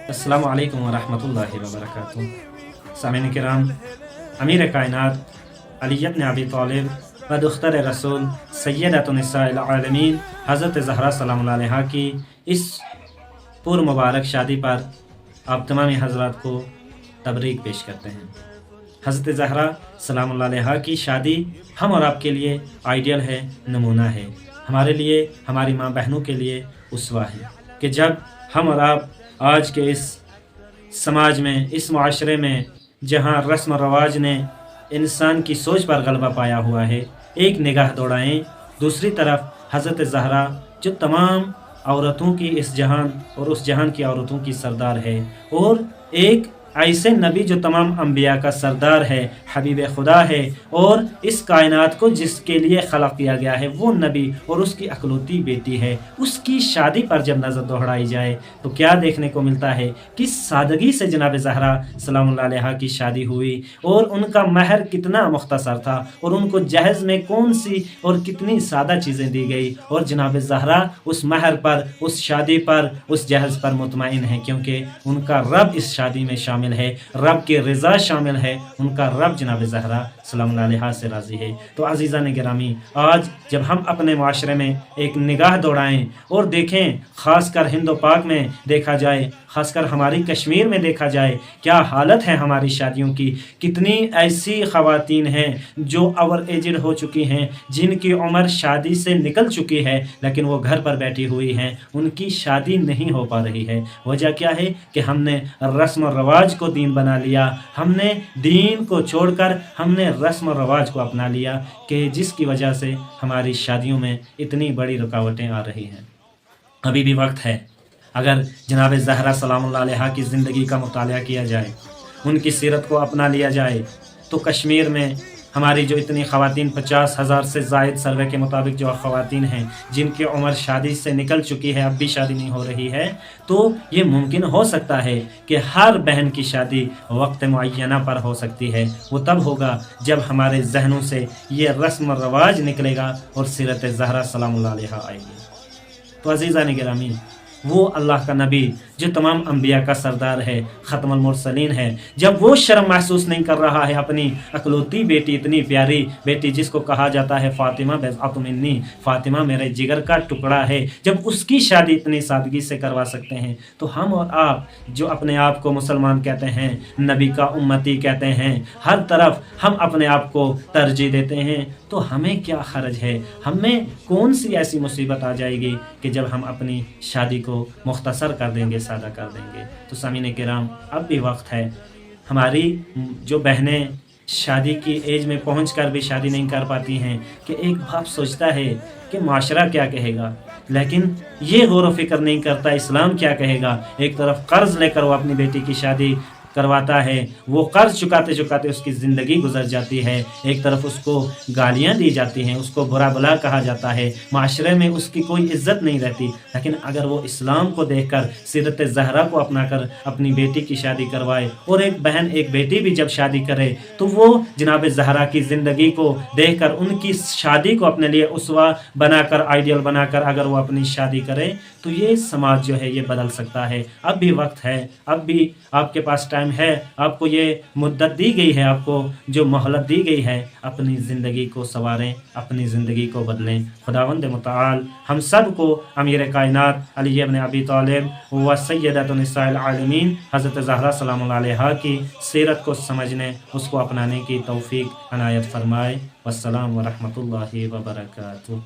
अस्सलामु अलैकुम वरहमतुल्लाहि वबरकातुहू। सामीन किराम, अमीर कायनात अली इब्न अबी तालिब व दुख्तर रसूल सय्यदतुन निसाइल आलमीन हज़रत ज़हरा सलामुल्लाह अलैहा की इस पुर मुबारक शादी पर आप तमाम हज़रात को तबरीक पेश करते हैं। हज़रत ज़हरा सलामुल्लाह अलैहा की शादी हम और आपके लिए आइडियल है, नमूना है। हमारे लिए, हमारी माँ बहनों के लिए उसवा है कि जब हम और आप आज के इस समाज में, इस माशरे में जहाँ रस्म रवाज ने इंसान की सोच पर गलबा पाया हुआ है, एक निगाह दौड़ाएं दूसरी तरफ हज़रत ज़हरा जो तमाम औरतों की इस जहान और उस जहान की औरतों की सरदार है, और एक ऐसे नबी जो तमाम अंबिया का सरदार है, हबीब खुदा है, और इस कायनात को जिसके लिए खलक किया गया है वो नबी और उसकी अकलौती बेटी है, उसकी शादी पर जब नज़र दोहराई जाए तो क्या देखने को मिलता है कि सादगी से जनाब ज़हरा सलामुल्लाह अलैहा की शादी हुई, और उनका महर कितना मुख्तसर था, और उनको जहेज़ में कौन सी और कितनी सादा चीज़ें दी गई, और जनाब ज़हरा उस महर पर, उस शादी पर, उस जहेज़ पर मुतमईन है, क्योंकि उनका रब इस शादी में शामिल है, रब की रज़ा शामिल है, उनका रब जनाब ज़हरा सलामुल्लाह अलैहा से राज़ी है। तो अज़ीज़ान गिरामी, आज जब हम अपने माशरे में एक निगाह दौड़ाएं और देखें, ख़ासकर हिंदो पाक में देखा जाए, ख़ासकर हमारी कश्मीर में देखा जाए, क्या हालत है हमारी शादियों की। कितनी ऐसी ख़वातीन हैं जो ओवर एजड हो चुकी हैं, जिनकी उम्र शादी से निकल चुकी है, लेकिन वो घर पर बैठी हुई हैं, उनकी शादी नहीं हो पा रही है। वजह क्या है कि हमने रस्म और रवाज को दीन बना लिया, हमने दीन को छोड़कर हमने रस्म और रवाज को अपना लिया, कि जिसकी वजह से हमारी शादियों में इतनी बड़ी रुकावटें आ रही हैं। अभी भी वक्त है, अगर जनाब ज़हरा सलामुल्लाह अलैहा की ज़िंदगी का मुतालिया किया जाए, उनकी सीरत को अपना लिया जाए, तो कश्मीर में हमारी जो इतनी ख़वातीन 50,000 से ज़ायद सर्वे के मुताबिक जो ख़वातीन हैं जिनकी उम्र शादी से निकल चुकी है, अब भी शादी नहीं हो रही है, तो ये मुमकिन हो सकता है कि हर बहन की शादी वक्त मुअय्यना पर हो सकती है। वो तब होगा जब हमारे जहनों से ये रस्म रवाज निकलेगा और सीरत ज़हरा सलामुल्लाह अलैहा आएगी। तो अज़ीज़ान गिरामी, वो अल्लाह का नबी जो तमाम अंबिया का सरदार है, ख़त्मुल मुरसलीन है, जब वो शर्म महसूस नहीं कर रहा है अपनी अकलौती बेटी, इतनी प्यारी बेटी जिसको कहा जाता है फ़ातिमा बिज़अतु मिन्नी, फ़ातिमा मेरे जिगर का टुकड़ा है, जब उसकी शादी इतनी सादगी से करवा सकते हैं, तो हम और आप जो अपने आप को मुसलमान कहते हैं, नबी का उम्मती कहते हैं, हर तरफ हम अपने आप को तरजीह देते हैं, तो हमें क्या हर्ज है, हमें कौन सी ऐसी मुसीबत आ जाएगी कि जब हम अपनी शादी को मुख्तसर कर देंगे, सादा कर देंगे। तो सामीन किराम, अब भी वक्त है। हमारी जो बहनें शादी की एज में पहुंचकर भी शादी नहीं कर पाती हैं, कि एक बाप सोचता है कि माशरा क्या कहेगा, लेकिन ये गौर व फिक्र नहीं करता इस्लाम क्या कहेगा। एक तरफ कर्ज़ लेकर वो अपनी बेटी की शादी करवाता है, वो कर्ज चुकाते चुकाते उसकी ज़िंदगी गुजर जाती है, एक तरफ उसको गालियाँ दी जाती हैं, उसको बुरा भला कहा जाता है, माशरे में उसकी कोई इज़्ज़त नहीं रहती। लेकिन अगर वो इस्लाम को देखकर, सीरत ज़हरा को अपनाकर अपनी बेटी की शादी करवाए, और एक बहन एक बेटी भी जब शादी करे, तो वो जनाब ज़हरा की ज़िंदगी को देखकर उनकी शादी को अपने लिए उसवा बनाकर, आइडियल बनाकर अगर वो अपनी शादी करे, तो ये समाज जो है ये बदल सकता है। अब भी वक्त है, अब भी आपके पास टाइम है, आपको ये मुद्दत दी गई है, आपको जो मोहलत दी गई है, अपनी ज़िंदगी को संवारें, अपनी ज़िंदगी को बदलें। खुदावंद मुतआल हम सब को अमीर कायनात अली इब्न अबी तालिब व सय्यदतुन निसाइल आलमीन हज़रत ज़हरा सलामुल्लाह अलैहा की सीरत को समझने, उसको अपनाने की तौफीक अनायत फरमाए। वस्सलाम व रहमतुल्लाहि व बरकातुहू।